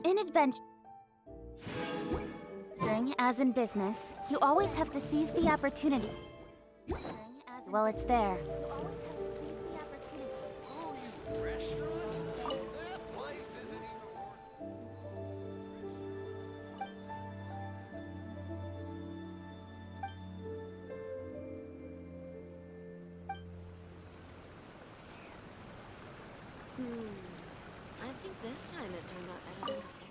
In adventuring, as in business, you always have to seize the opportunity. While it's there. Oh, you restaurant? That place isn't even I think this time it turned out better than before.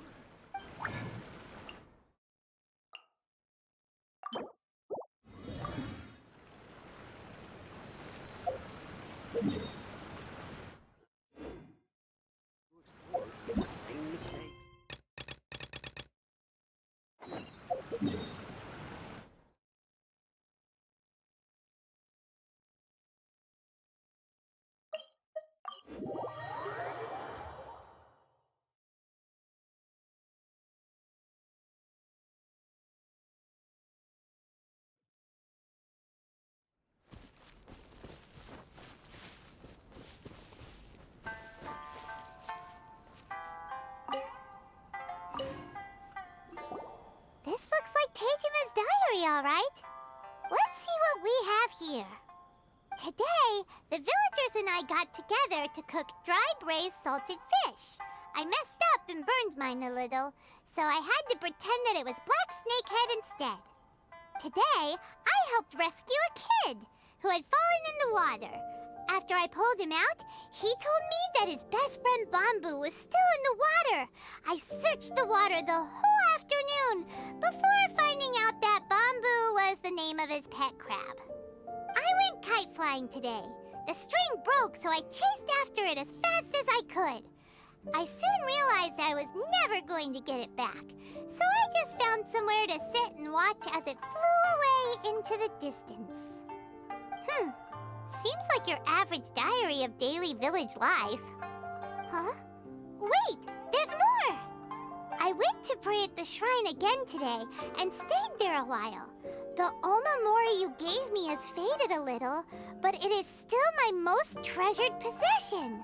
explorers make the same mistakes. This looks like Teijima's diary, all right. Let's see what we have here. Today, the villagers and I got together to cook dry braised salted fish. I messed up and burned mine a little, so I had to pretend that it was black snakehead instead. Today, I helped rescue a kid who had fallen in the water. After I pulled him out, he told me that his best friend Bamboo was still in the water. I searched the water the whole afternoon before finding out that Bamboo was the name of his pet crab. I went kite flying today. The string broke, so I chased after it as fast as I could. I soon realized I was never going to get it back, so I just found somewhere to sit and watch as it flew away into the distance. Seems like your average diary of daily village life. Huh? Wait, there's more! I went to pray at the shrine again today and stayed there a while. The Omamori you gave me has faded a little, but it is still my most treasured possession.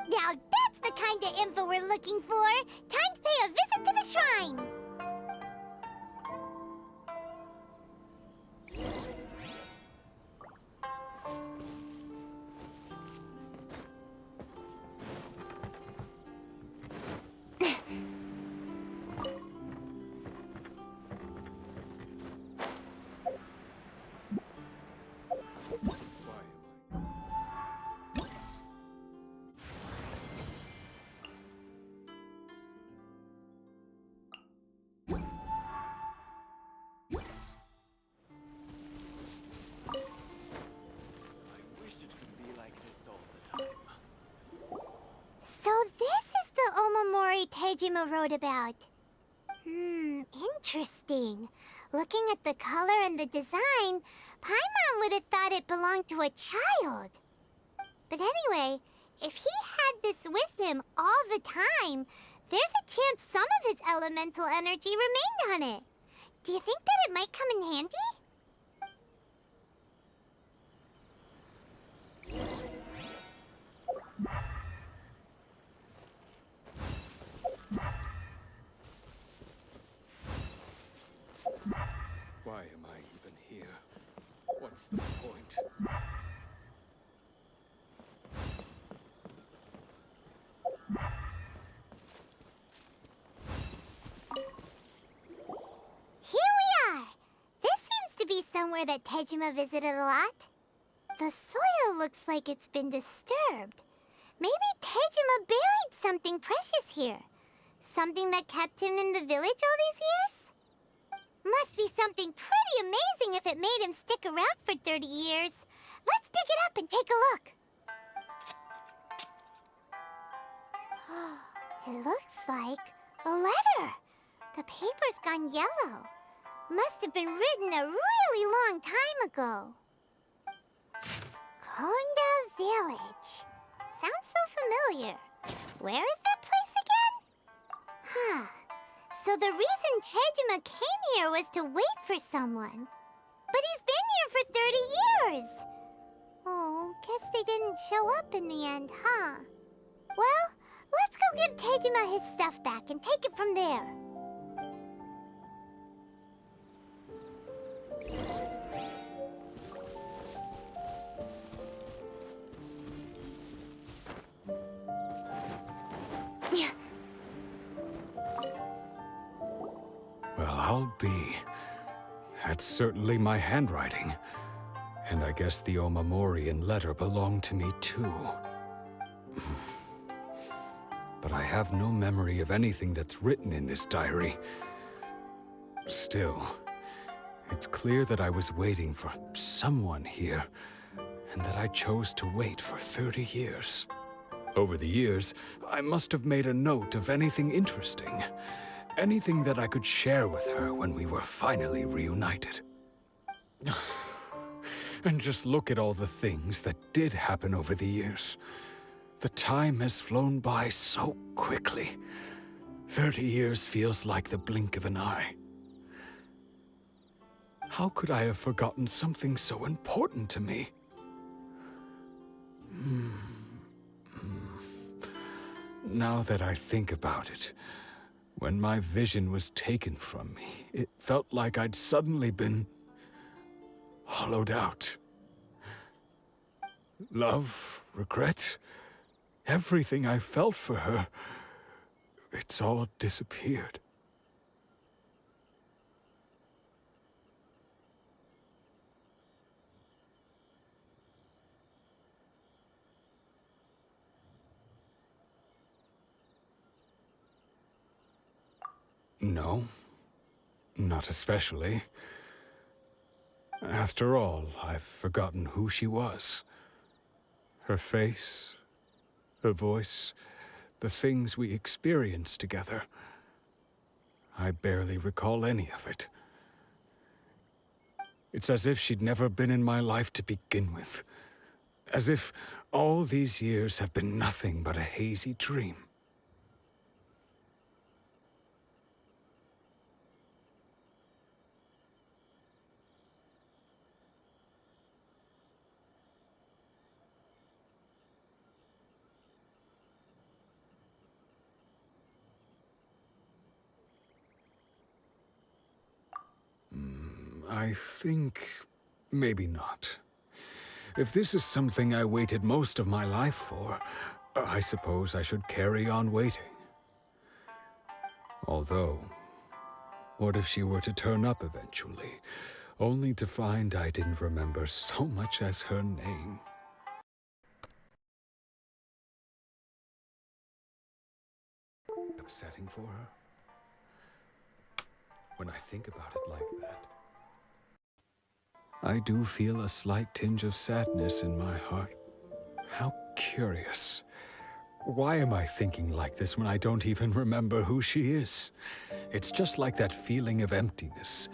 Now that's the kind of info we're looking for. Time to pay a visit to the shrine. I wish it could be like this all the time. So this is the Omamori Tejima wrote about. Interesting. Looking at the color and the design, Paimon would have thought it belonged to a child. But anyway, if he had this with him all the time, there's a chance some of his elemental energy remained on it. Do you think that it might come in handy? Why am I even here? What's the point? Here we are! This seems to be somewhere that Tejima visited a lot. The soil looks like it's been disturbed. Maybe Tejima buried something precious here. Something that kept him in the village all these years? Must be something pretty pretty amazing if it made him stick around for 30 years. Let's dig it up and take a look. It looks like a letter. The paper's gone yellow. Must have been written a really long time ago. Konda Village. Sounds so familiar. Where is that place again? Huh. So the reason Tejima came here was to wait for someone. But he's been here for 30 years. Oh, guess they didn't show up in the end, huh? Well, let's go give Tejima his stuff back and take it from there. Well, I'll be. That's certainly my handwriting. And I guess the Omamorian letter belonged to me too. But I have no memory of anything that's written in this diary. Still, it's clear that I was waiting for someone here, and that I chose to wait for 30 years. Over the years, I must have made a note of anything interesting. Anything that I could share with her when we were finally reunited. And just look at all the things that did happen over the years. The time has flown by so quickly. 30 years feels like the blink of an eye. How could I have forgotten something so important to me? Now that I think about it, when my vision was taken from me, it felt like I'd suddenly been hollowed out. Love, regret, everything I felt for her, it's all disappeared. No, not especially. After all, I've forgotten who she was. Her face, her voice, the things we experienced together. I barely recall any of it. It's as if she'd never been in my life to begin with. As if all these years have been nothing but a hazy dream. I think maybe not. If this is something I waited most of my life for, I suppose I should carry on waiting. Although, what if she were to turn up eventually, only to find I didn't remember so much as her name? Upsetting for her? When I think about it like that, I do feel a slight tinge of sadness in my heart. How curious. Why am I thinking like this when I don't even remember who she is? It's just like that feeling of emptiness,